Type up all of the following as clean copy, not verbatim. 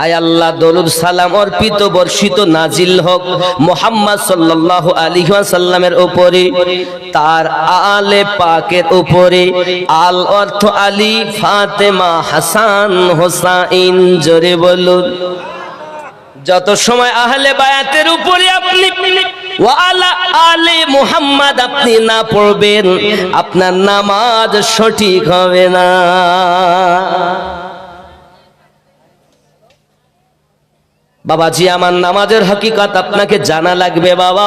আয় আল্লাহ দরুদ সালাম অর্পিত বর্ষিত নাজিল হোক মুহাম্মদ সাল্লাল্লাহু আলাইহি ওয়াসাল্লামের উপরে, তার আলে পাকের উপরে। আল অর্থ আলী, ফাতেমা, হাসান, হোসাইন। জোরে বলুন। যত সময় আহলে বায়াতের উপরে আপনি ওয়া আলা আলে মুহাম্মদ আপনি না পড়বেন, আপনার নামাজ সঠিক হবে না। বাবাজি, আমার নামাজের হকিকত আপনাকে জানা লাগবে বাবা।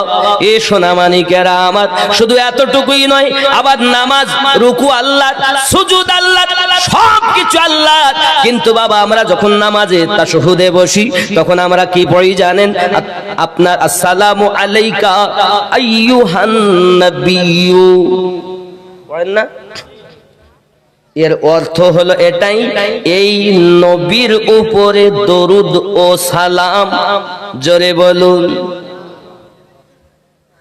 এ সোনা মানিকেরা আমার, শুধু এতটুকুই নয়, আবার নামাজ রুকু আল্লাহ, সুজুদ আল্লাহ, সব কিছু আল্লাহ। কিন্তু বাবা আমরা যখন নামাজে তাশাহুদে বসি তখন আমরা কি পড়ি জানেন? আপনার আসসালামু আলাইকা আইয়ুহান নাবিয়্যু পড়েন না? এর অর্থ হলো এটাই, এই নবীর উপরে দরুদ ও সালাম। জোরে বলুন।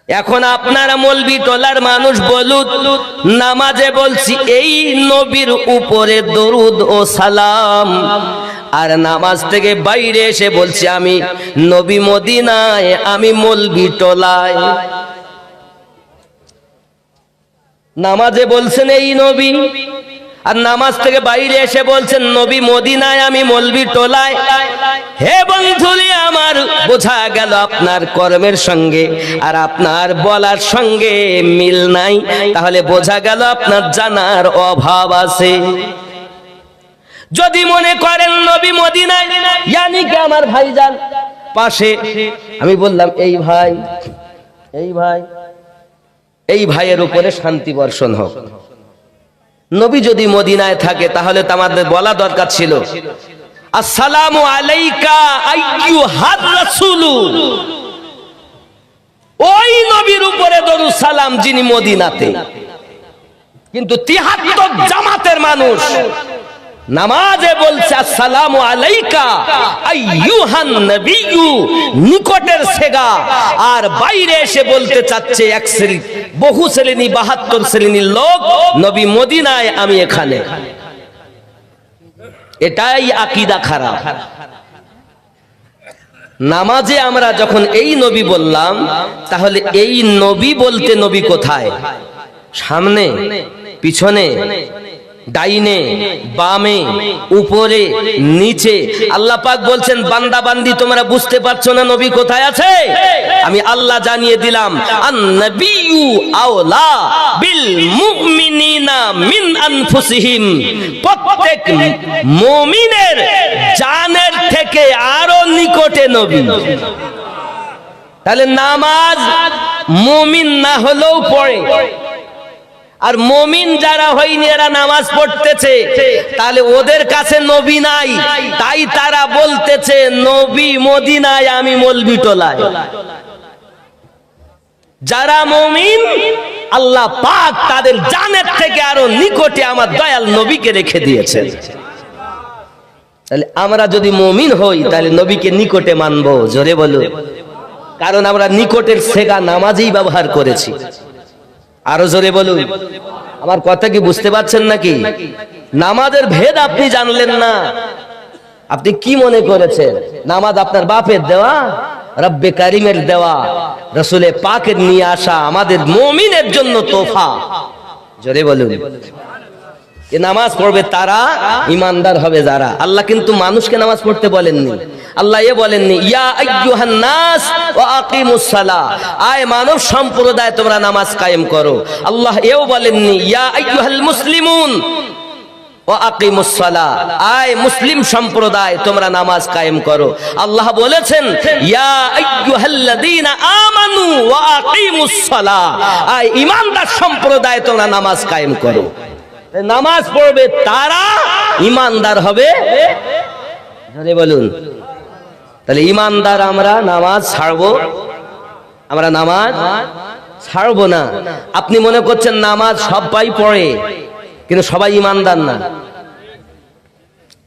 এখন আপনারা মৌলবি টলার মানুষ বলুন, নামাজে বলছি এই নবীর উপরে দরুদ ও সালাম, আর নামাজ থেকে বাইরে এসে বলছি আমি নবী মদিনায়, আমি মৌলবি টলায়। নামাজে বলছেন এই নবী, আর নামাজ থেকে বাইরে এসে বলছেন নবী মদিনায়, আমি মৌলবি টোলায়। হে বন্ধুলি আমার, বোঝা গেল আপনার কর্মের সঙ্গে আর আপনার বলার সঙ্গে মিল নাই। তাহলে বোঝা গেল আপনার জানার অভাব আছে। যদি মনে করেন নবী মদিনায়, ইয়ানি কি আমার ভাইজান পাশে, আমি বললাম এই ভাই, এই ভাই, এই ভাইয়ের উপরে শান্তি বর্ষণ হোক। নবী যদি মদিনায় থাকে তাহলে তো আমাদের বলা দরকার ছিল আসসালামু আলাইকা আইয়ুহার রাসূলু, ওই নবীর উপরে দরুদ সালাম যিনি মদিনাতে। কিন্তু ৭৩ জামাতের মানুষ নামাজে বলছে আসসালামু আলাইকা আইয়ুহান নাবিয়্যু, নিকটের সেগা, আর বাইরে এসে বলতে চাচ্ছে এক শ্রেণী, বহু শ্রেণী, ৭২ শ্রেণীর লোক নবী মদিনায়, আমি এখানে। এটাই আকীদা খারাপ। নামাজে আমরা যখন এই নবী বললাম, তাহলে এই নবী বলতে নবী কোথায়? সামনে, পিছনে, ডাইনে, বামে, উপরে, নিচে। আল্লাহ পাক বলছেন বান্দা বান্দি তোমরা বুঝতে পারছো না নবী কোথায় আছে? আমি আল্লাহ জানিয়ে দিলাম, আন-নাবিয়্যু আওলা বিল মুমিনিনা মিন আনফুসিহিম, প্রত্যেক মুমিনের জানের থেকে আরো নিকটে নবী। তাহলে নামাজ মুমিন না হলেও পড়ে, আর মুমিন যারা হয়নি এরা নামাজ পড়তেছে, তাহলে ওদের কাছে নবী নাই, তাই তারা বলতেছে নবী মদিনায়, আমি মৌলবি টোলায়। যারা মুমিন আল্লাহ পাক তাদের জানের থেকে আরো নিকটে আমার দয়াল নবীকে রেখে দিয়েছেন। তাহলে আমরা যদি মুমিন হই তাহলে নবীকে নিকটে মানবো। জোরে বলুন। কারণ আমরা নিকটের সেগা নামাজেই ব্যবহার করেছি। আরো জোরে বলুন। আমার কথা কি বুঝতে পারছেন নাকি? নামাজের ভেদ আপনি জানলেন না। আপনি কি মনে করেছেন নামাজ আপনার বাপের দেওয়া, রব্বে কারিমের দেওয়া, রাসূলে পাকের নিয়ে আসা, আমাদের মুমিনের জন্য তোফা। জোরে বলুন। এ নামাজ পড়বে তারা, ইমানদার হবে যারা। আল্লাহ কিন্তু মানুষকে নামাজ পড়তে বলেননি। আল্লাহ এ বলেননি ইয়া আইয়ুহান নাস ওয়া আকিমুস সালাহ, আয় মানব সম্প্রদায় তোমরা নামাজ কায়েম করো। আল্লাহ এও বলেননি ইয়া আইয়ুহাল মুসলিমুন ওয়া আকিমুস সালাহ, আয় মুসলিম সম্প্রদায় তোমরা নামাজ কায়েম করো। আল্লাহ বলেছেন ইয়া আইয়ুহাল্লাযীনা আমানু ওয়া আকিমুস সালাহ, আয় ঈমানদার সম্প্রদায় তোমরা নামাজ কায়েম করো। নামাজ পড়বে তারা, ঈমানদার হবে। ধরে বলুন। তাহলে ঈমানদার আমরা, নামাজ ছাড়বো? আমরা নামাজ ছাড়বো না। আপনি মনে করছেন নামাজ সবাই পড়ে, কিন্তু সবাই ঈমানদার না।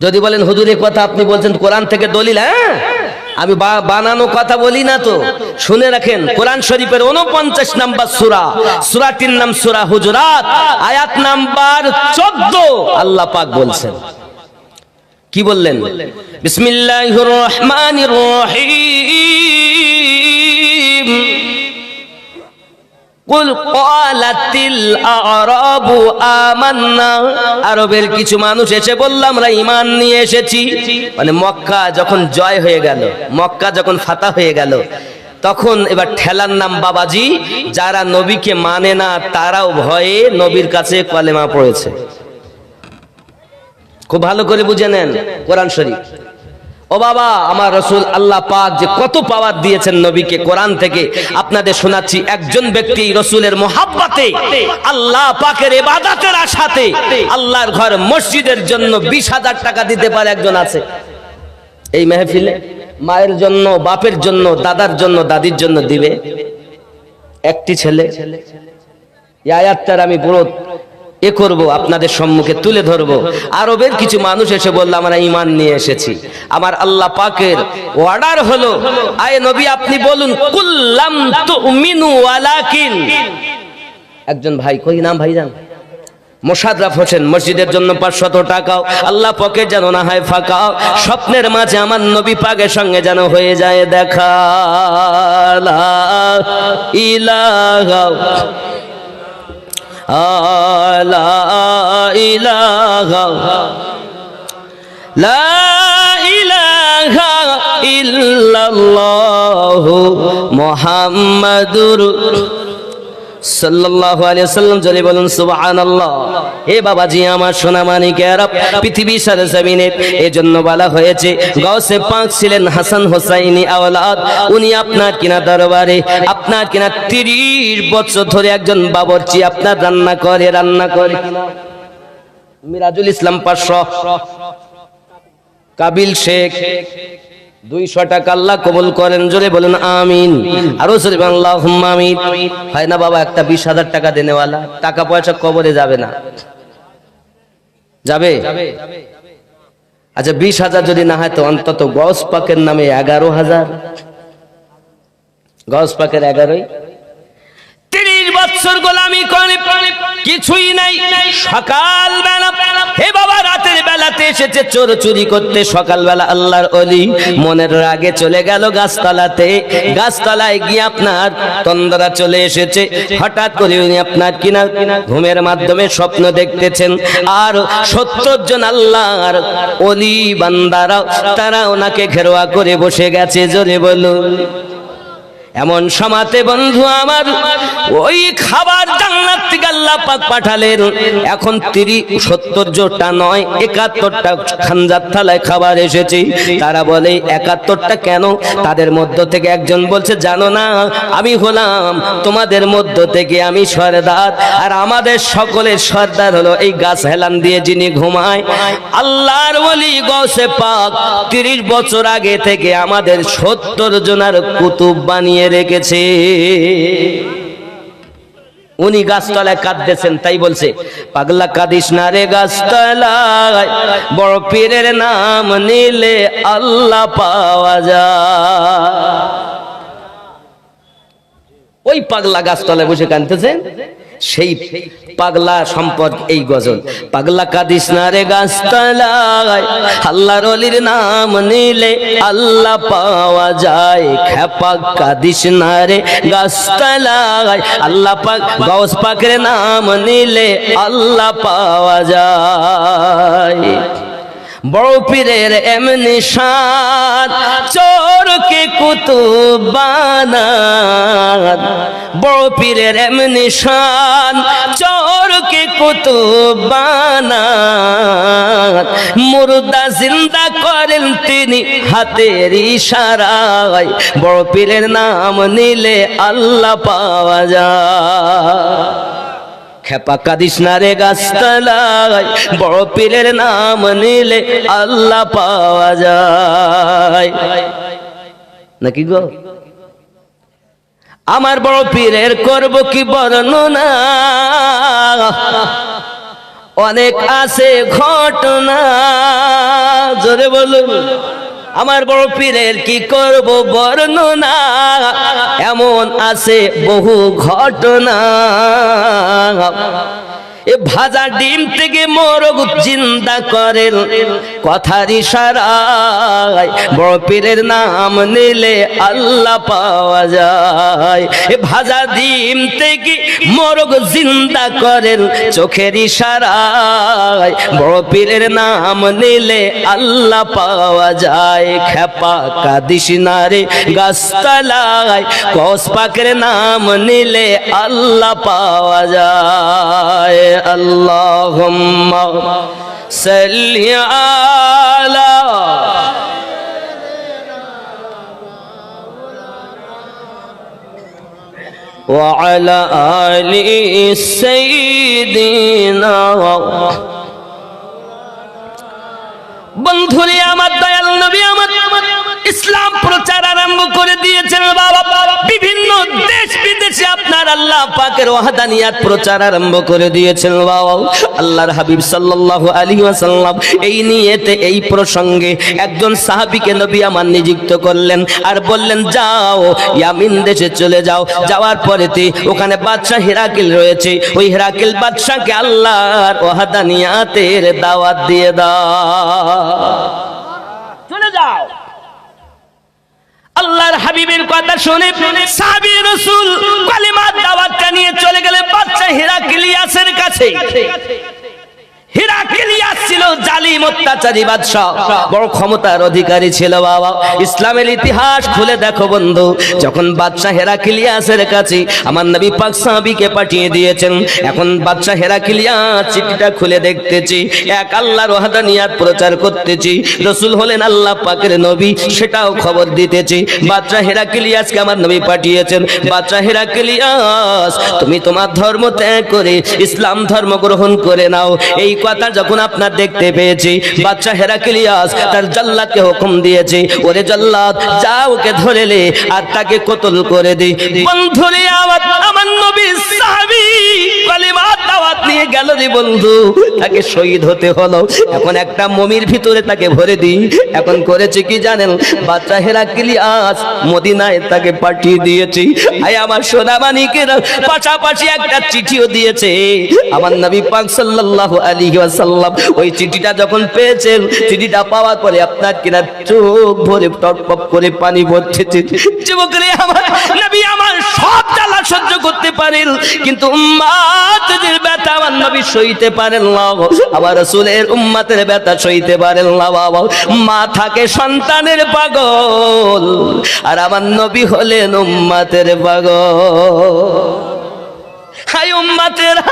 যদি বলেন হুজুর এই কথা আপনি বলছেন কোরআন থেকে দলিল, হ্যাঁ আমি বানানো কথা বলি না তো। শুনে রাখেন, কোরআন শরীফের 49 নম্বর সূরা, সূরাটির নাম সূরা হুজুরাত, আয়াত নাম্বার 14 আল্লাহ পাক বলছেন কি বললেন? বিসমিল্লাহির রহমানির রহিম কুল ক্বালাতিল আ'রাবু আমান্না। আরবের কিছু মানুষ এসে বলল আমরা ঈমান নিয়ে এসেছি। মানে মক্কা যখন জয় হয়ে গেল, মক্কা যখন ফাতা হয়ে গেল, তখন এবার ঠেলার নাম বাবাজি। যারা নবীকে মানে না তারাও ভয়ে নবীর কাছে কলেমা পড়েছে। খুব ভালো করে বুঝে নেন কোরআন শরীফ। ও বাবা, আমার রাসূল আল্লাহ পাক যে কত পাওয়ার দিয়েছেন নবীকে কোরআন থেকে আপনাদের শোনাচ্ছি। একজন ব্যক্তি রাসূলের মোহাব্বতে, আল্লাহ পাকের ইবাদতের আশাতে আল্লাহর ঘর মসজিদের জন্য 20,000 টাকা দিতে পারে একজন আছে এই মেহফিলে? মায়ের জন্য, বাপের জন্য, দাদার জন্য, দাদির জন্য দিবে একটি ছেলে? এই আয়াতটার আমি পুরো করব, আপনাদের সম্মুখে তুলে ধরবো। আরবের কিছু মানুষ এসে বলল আমরা ঈমান নিয়ে এসেছি। আমার আল্লাহ পাকের অর্ডার হলো, আয়ে নবী আপনি বলুন কুল্লাম তুমিনু ওয়ালাকিন। একজন ভাই, কই নাম ভাইজান? মোশাররফ হোসেন, মসজিদের জন্য 500 টাকাও আল্লাহ পাকের যেন না হয় ফাঁকা। স্বপ্নের মাঝে আমার নবী পাকের সঙ্গে যেন হয়ে যায় দেখা। লা ইলাহা লা ইলাহা লা ইলাহা ইল্লাল্লাহু মুহাম্মাদুর সাল্লাল্লাহু আলাইহি ওয়াসাল্লাম। জোরে বলুন সুবহানাল্লাহ। হে বাবাজি, আমার সোনা মানিকেরা, পৃথিবীর সারা জমিনে এজন্য বলা হয়েছে গাউসে পাক ছিলেন হাসান হোসাইনি আওলাদ। উনি আপনার কিনা দরবারে, আপনার কিনা 30 বছর ধরে একজন বাবরচি আপনার রান্না করে কিনা। মিরাজুল ইসলাম 500, কাবিল শেখ 200 টাকা। আল্লাহ কবুল করেন, জোরে বলুন আমিন। আরো জোরে বলুন আল্লাহুম্মা আমিন। হয় না বাবা, একটা 20,000 টাকা দেনেওয়ালা, টাকা পয়সা কবরে যাবে না? যাবে? আচ্ছা 20,000 যদি না হয় তো অন্তত গৌস পাকের নামে 11,000। গৌস পাকের 11ই 30 বছর গোলামি করে কিছুই নাই। সকালবেলা, হে বাবা, রাতের বেলাতে এসেছে চোর চুরি করতে। সকালবেলা আল্লাহর ওলি মনের রাগে চলে গেল গাছতলাতে। গাছতলায় গিয়ে আপনার তন্দ্রা চলে এসেছে। হঠাৎ করে উনি আপনার কিনা ঘুমের মাধ্যমে স্বপ্ন দেখতেছেন। আর 70 জন আল্লাহর ওলি বান্দারা তারা ওনাকে ঘেরোয়া করে বসে গেছে। জোরে বলুন। এমন সমাতে বন্ধু আমার ওই খাবার জান্নাত থেকে আল্লাহ পাক পাঠালেন। এখন 70 জোটা নয়, 71টা খানজাত থালায় খাবার এসেছে। তারা বলে 71টা কেন? তাদের মধ্য থেকে একজন বলছে জানো না, আমি হলাম তোমাদের মধ্য থেকে আমি সর্দার, আর আমাদের সকলের সর্দার হলো এই গাছ হেলান দিয়ে যিনি ঘুমায়। আল্লাহর ওলি গৌসে পাক 30 বছর আগে থেকে আমাদের 70 জনের কুতুব বানিয়ে রেখেছে। উনি গাছতলায় কাঁদতেছেন, তাই বলছে পাগলা কাঁদিস না রে গাছতলায়, বড় পীরের নাম নিলে আল্লাহ পাওয়া যায়। ওই পাগলা গাছতলায় বসে কাঁদতেছেন, সেই পাগলা সম্পর্ক এই গজল। পাগলা কাঁদিস না রে গাছতলায়, আল্লাহর ওলির নাম নিলে আল্লাহ পাওয়া যায়। খেপা কাঁদিস না রে গাছতলায়, আল্লাহ পাক গৌস পাকের নাম নিলে আল্লাহ পাওয়া যায়। বড় পীরের এমনি শান, চোরকে কুতুব বানান। বড় পীরের এমনি শান, চোরকে কুতুব বানান। মুর্দা জিন্দা করেন তিনি হাতের ইশারায়। বড় পীরের নাম নিলে আল্লাহ পাওয়া যায়। খেপা কাঁদিস না রে গাছতলায়, বড় পীরের নাম নিলে আল্লাহ পাওয়া যায়। নাকি গো? আমার বড় পীরের করব কি বর্ণনা, অনেক আছে ঘটনা। জোরে বলুন। আমার বড় পীরের কি করব বর্ণনা, এমন আছে বহু ঘটনা। এ ভাজা ডিম থেকে মোরগ জিন্দা করেন, কথার ইশারায় বড় পীরের নাম নিলে আল্লাহ পাওয়া যায়। এ ভাজা ডিম থেকে মোরগ জিন্দা করেন চোখের ইশারায় বড় পীরের নাম নিলে আল্লাহ পাওয়া যায়। খেপা কাদিস না রে গাছতলায় কস পাকের নাম নিলে আল্লাহ পাওয়া যায়। আল্লাহুম্মা সাল্লি আলা ওয়া আলা আলি সাইয়্যিদিনা। বন্ধুরে আমার দয়াল নবী আমার ইসলাম প্রচার আরম্ভ করে দিয়েছেন বাবা। বিভিন্ন দেশ বিদেশে আপনার আল্লাহ পাকের ওয়াহদানিয়াত প্রচার আরম্ভ করে দিয়েছেন বাবা। আল্লাহর হাবিব সাল্লাল্লাহু আলাইহি ওয়াসাল্লাম এই নিয়তে এই প্রসঙ্গে একজন সাহাবীকে নবী আমার নিযুক্ত করলেন আর বললেন, যাও ইয়ামিন দেশে চলে যাও। যাওয়ার পরেতে ওখানে বাদশা হিরাকিল রয়েছে, ওই হিরাকিল বাদশাকে আল্লাহর ওয়াহদানিয়াতের দাওয়াত দিয়ে দাও, চলে যাও। আল্লাহর হাবিবের কথা শুনে সাহাবী রাসূল কালিমার দাওয়াতটা নিয়ে চলে গেলেন বাদশা হিরাক্লিয়াসের কাছে। হিরাক্লিয়াস ছিল জালিম অত্যাচারী বাদশা, বড় ক্ষমতার অধিকারী ছিল বাবা। ইসলামের ইতিহাস খুলে দেখো বন্ধু, যখন বাদশা হিরাক্লিয়াসের কাছে আমার নবী পাক সাহাবীকে পাঠিয়ে দিয়েছেন, এখন বাদশা হিরাক্লিয়াস চিঠিটা খুলে দেখতেছি, এক আল্লাহর ওয়াহদানিয়াত প্রচার করতেছি, রাসূল হলেন আল্লাহ পাকের নবী সেটাও খবর দিতেছি। বাদশা হিরাক্লিয়াসকে আমার নবী পাঠিয়েছেন, বাদশা হিরাক্লিয়াস তুমি তোমার ধর্ম ত্যাগ করে ইসলাম ধর্ম গ্রহণ করে নাও। এই কথা যখন আপনার দেখতে পেয়েছি, বাদশা হিরাক্লিয়াস তার জাল্লাদকে হুকুম দিয়েছে, ওরে জাল্লাদ যা ওকে ধরে লে আর তাকে কতল করে দে। বন্ধুরে আমার নবী সাহাবী কালিমার দাওয়াত নিয়ে গেল রে বন্ধু, তাকে শহীদ হতে হলো। এখন একটা মমির ভিতরে তাকে ভরে দিই। এখন করেছে কি জানেন, বাদশা হিরাক্লিয়াস মদিনায় তাকে পাঠিয়ে দিয়েছি। আয় আমার সোনা মানিকের পাশাপাশি একটা চিঠিও দিয়েছে আমার নবী পাক সাল্লাল্লাহু আলাইহি ওয়াসাল্লাম। ওই চিঠিটা যখন পেয়েছেন, চিঠিটা পাওয়ার পরে আপনার কিনা চোখ ভরে টপটপ করে পানি পড়ছে। যুবকরে আমার নবী আমার সব জ্বালা সহ্য করতে পারেন, কিন্তু উম্মতের ব্যথা আমার নবী সইতে পারেন না। আমার রাসূলের উম্মতের ব্যথা সইতে পারেন না বাবা। মা থাকে সন্তানের পাগল, আর আমার নবী হলেন উম্মতের পাগল। হাই উম্মতেরা,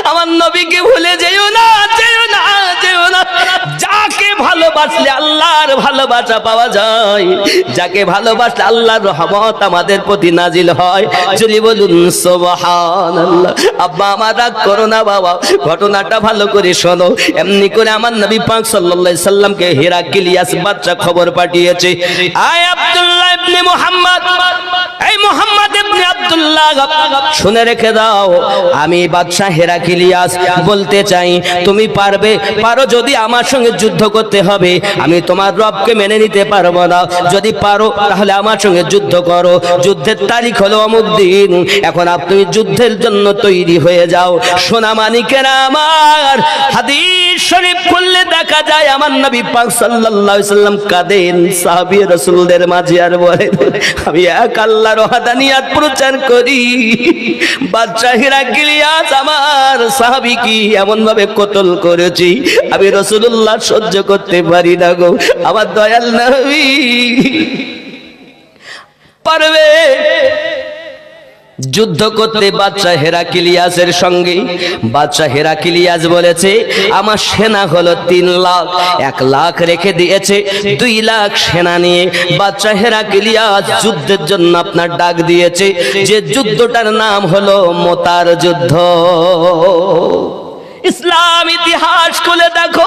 আমার নবীকে ভুলে যেও না, যেও না, যেও না। যাকে ভালোবাসলে আল্লাহর ভালোবাসা পাওয়া যায়, যাকে ভালোবাসলে আল্লাহর রহমত আমাদের প্রতি নাজিল হয়। যদি বলুন সুবহানাল্লাহ। আব্বা আমার রাগ করো না বাবা, ঘটনাটা ভালো করে শোনো। এমনি করে আমার নবী পাক সাল্লাল্লাহু আলাইহি সাল্লামকে হিরাক্লিয়াস বাদশা খবর পাঠিয়েছে, আয় আব্দুল্লাহ ইবনে মুহাম্মদ, এই মুহাম্মদ ইবনে আব্দুল্লাহ শুনে রেখে দাও, আমি বাদশা হিরাক্লিয়াস বলতে চাই, তুমি পারো যদি আমার সঙ্গে যুদ্ধ করতে হবে, আমি তোমার রবকে মেনে নিতে পারবো না। যদি পারো তাহলে আমার সঙ্গে যুদ্ধ করো। যুদ্ধের তারিখ হলো অমুক দিন। এখন তুমি যুদ্ধের জন্য তৈরি হয়ে যাও। সোনা মানিকেরা আমার, হাদিস শরীফ খুললে দেখা যায় আমার নবী পাক সাল্লাল্লাহু আলাইহি সাল্লাম কাঁদেন সাহাবী রাসূলদের মাঝে আর বলেন, আমি এক আল্লাহর ওয়াহদানিয়াত প্রচার করি, বাদশা হিরাক্লিয়াস আমার সাহাবী কি এমন ভাবে কতল করেছি, আমি রাসূলুল্লাহ সহ্য করতে পারি না গো। আমার দয়াল নবী পারবে যুদ্ধ করতে বাদশা হিরাক্লিয়াসের সঙ্গে। বাদশা হিরাক্লিয়াস বলেছে, আমার সেনা হলো 3 লাখ, 1 লাখ রেখে দিয়েছে 2 লাখ সেনা নিয়ে বাদশা হিরাক্লিয়াস যুদ্ধের জন্য আপনার ডাক দিয়েছে, যে যুদ্ধটার নাম হলো মোতার যুদ্ধ। ইসলাম ইতিহাস খুলে দেখো,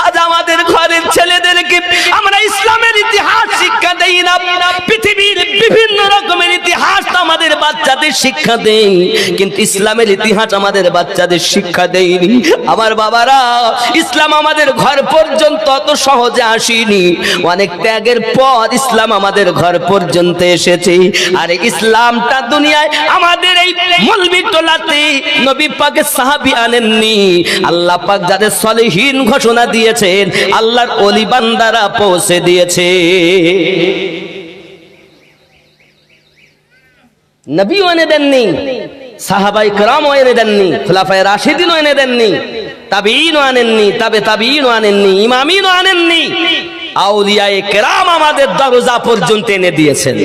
আজ আমাদের ঘরের ছেলেদেরকে আমরা ইসলামের ইতিহাস শিক্ষা দেই না, পৃথিবীর বিভিন্ন রকমের ইতিহাস আমাদের বাচ্চাদের শিক্ষা দেই, কিন্তু ইসলামের ইতিহাস আমাদের বাচ্চাদের শিক্ষা দেয়নি। আমার বাবারা, ইসলাম আমাদের ঘর পর্যন্ত অত সহজে আসেনি, অনেক ত্যাগের পর ইসলাম আমাদের ঘর পর্যন্ত এসেছে। আর ইসলামটা দুনিয়ায় আমাদের এই মলবি টোলাতে নবী পাকের সাহাবী আনেননি। আল্লাহ পাক যাদের সলিহিন ঘোষণা দিয়েছেন, আল্লাহর ওলি বান্দারা পৌঁছে দিয়েছে। নবীও এনে দেননি, সাহাবাই কেরামও এনে দেননি, খুলাফায়ে রাশিদিনও এনে দেননি, তাবিঈনও আনেননি, তাবিঈনও আনেননি, ইমামিনও আনেননি। আউলিয়ায়ে কেরাম আমাদের দরজা পর্যন্ত এনে দিয়েছেন।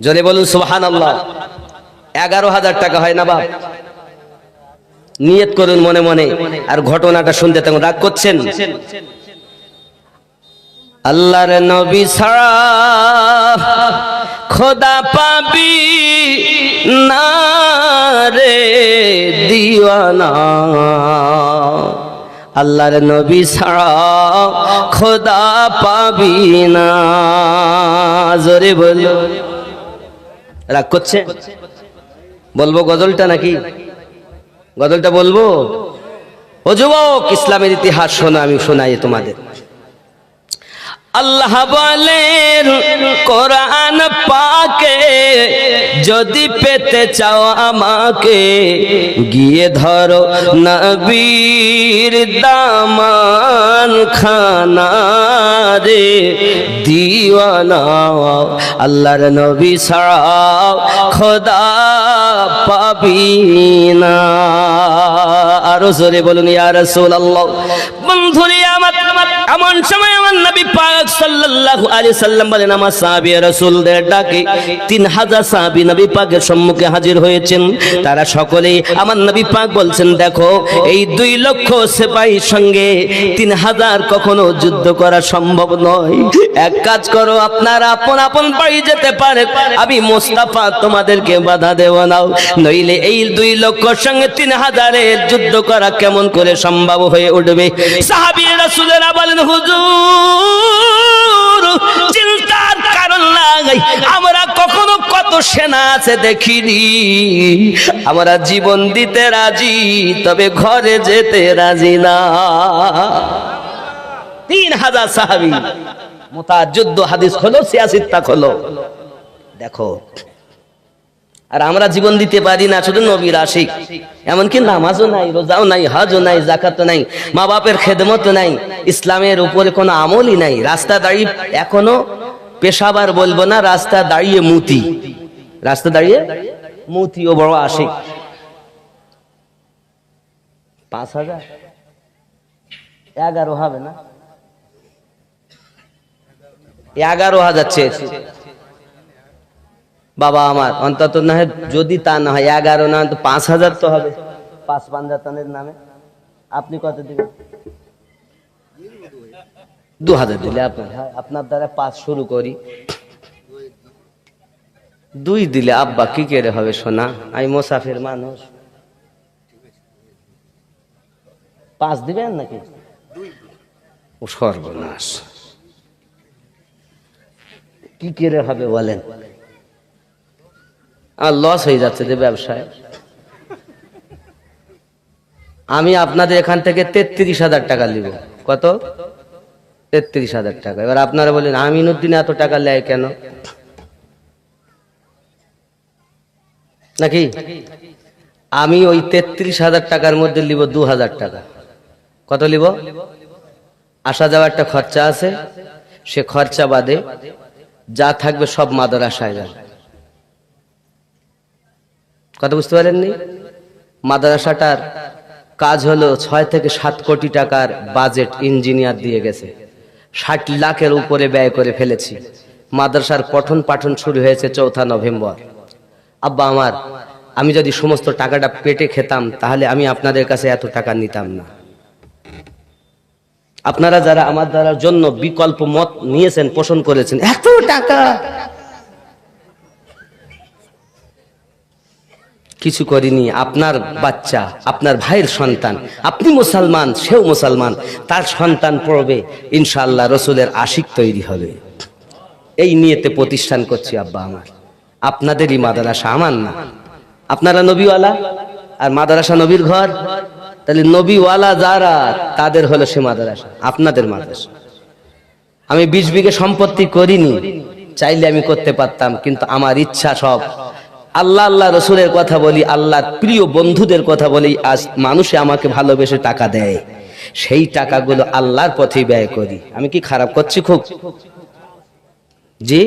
জোরে বলুন সুবহানাল্লাহ। 11,000 টাকা হয় না বাপ? নিয়ত করুন মনে মনে। আর ঘটনাটা শুনতে তেমন রাগ করছেন? আল্লাহর নবী ছাড়া খোদা পাবি না রে দিওয়ানা, আল্লাহর নবী ছাড়া খোদা পাবি না। জোরে বল। রাগ করছে? বলবো গজলটা নাকি? গজলটা বলবো? ও যুবক, ইসলামের ইতিহাস শোনো, আমি শোনাই তোমাদের। আল্লাহ বলেন কোরআন পাকে, যদি পেতে চাও আমাকে, গিয়ে ধরো নবীর দামান খানা রে দিওয়ানা, আল্লাহর নবী ছাড়া খোদা পাবি না। আরো জোরে বলুন ইয়া রাসূলুল্লাহ। বন্ধুরে আমার, এমন সময় আমার নবী পাক সাল্লাল্লাহু আলাইহি সাল্লাম বলেন, আমার সাহাবী রাসূলদের ডাকে 3000 সাহাবী নবী পাকের সম্মুখে হাজির হয়েছেন। তারা সকলেই আমার নবী পাক বলছেন, দেখো এই 2 লক্ষ সিপাহীর সঙ্গে 3000 কখনো যুদ্ধ করা সম্ভব নয়। এক কাজ করো, আপনারা আপন আপন বাড়ি যেতে পারে, আমি মুস্তাফা তোমাদেরকে বাধা দেব না, নইলে এই 2 লক্ষর সঙ্গে 3000 এর যুদ্ধ করা কেমন করে সম্ভব হয়ে উঠবে। সাহাবী রাসূলেরা বলেন, হুজুর চিন্তার কারণ নাই, আমরা কখনো কত সেনা আছে দেখিনি, আমরা জীবন দিতে রাজি, তবে ঘরে যেতে রাজি না। 3000 সাহাবী মুতাযুদ্ধ, হাদিস খোলো, সিয়াসিত্তা খোলো, দেখো। আর আমরা জীবন দিতে পারি না, শুধু নবীর আশিক, এমনকি নামাজও নাই, রোজাও নাই, হজও নাই, যাকাতও নাই, মা বাপের খেদমতও নাই, ইসলামের উপরে কোনো আমলই নাই। রাস্তা দাঁড়িয়ে এখনো পেশাবার বলবো না, রাস্তা দাঁড়িয়ে মুতি, রাস্তা দাঁড়িয়ে মুতি ও বড় আশিক। 5000 11 হবে না? 11,000 চেয়েছি বাবা আমার, অন্তত না হয়, যদি তা না হয় 11 না তো 5000 তো হবে 5 পাঞ্জাতনের নামে। আপনি কত দিবেন? 2000 দিলে আপনার দ্বারা 5 শুরু করি। 2 দিলে আব্বা কি করে হবে সোনা, আমি মুসাফির মানুষ। 5 দিবেন নাকি? ও সর্বনাশ, কি করে হবে বলেন? আর লস হয়ে যাচ্ছে যে ব্যবসায়। আমি আপনাদের এখান থেকে 33,000 টাকা নিব। কত? 33,000 টাকা। এবার আপনারা বলেন আমিনুদ্দিন এত টাকা নেয় কেন নাকি? আমি ওই 33,000 টাকার মধ্যে নিব 2,000 টাকা। কত নিব? আসা যাওয়ার একটা খরচা আছে, সে খরচা বাদে যা থাকবে সব মাদ্রাসায় যাবে। কথা বুঝতে পারেননি? মাদ্রাসাটার কাজ হলো 6 থেকে 7 কোটি টাকার বাজেট ইঞ্জিনিয়ার দিয়ে গেছে, 60 লাখের উপরে ব্যয় করে ফেলেছি। মাদ্রাসার পঠন পাঠন শুরু হয়েছে 4 নভেম্বর। আব্বা আমার, আমি যদি সমস্ত টাকাটা পেটে খেতাম তাহলে আমি আপনাদের কাছে এত টাকা নিতাম না। আপনারা যারা আমার দ্বারার জন্য বিকল্প মত নিয়েছেন, পোষণ করেছেন, এত টাকা কিছু করিনি। আপনার বাচ্চা, আপনার ভাইয়ের সন্তান, আপনি মুসলমান, সেও মুসলমান, তার সন্তান পড়বে, ইনশাআল্লাহ রসুলের আশিক তৈরি হবে। এই নিয়েতে প্রতিষ্ঠান করছি আব্বা আমার। আপনাদেরই মাদ্রাসা, আমার না। আপনারা নবীওয়ালা আর মাদ্রাসা নবীর ঘর, তাহলে নবীওয়ালা যারা তাদের হলো সে মাদ্রাসা, আপনাদের মাদ্রাসা। আমি 20 বিঘে সম্পত্তি করিনি, চাইলে আমি করতে পারতাম, কিন্তু আমার ইচ্ছা সব আল্লাহ আল্লাহ রসুলের কথা বলি, আল্লাহর প্রিয় বন্ধুদের কথা বলি। আজ মানুষে আমাকে ভালোবেসে টাকা দেয়, সেই টাকাগুলো আল্লাহর পথে ব্যয় করি। আমি কি খারাপ করছি খুব? জি।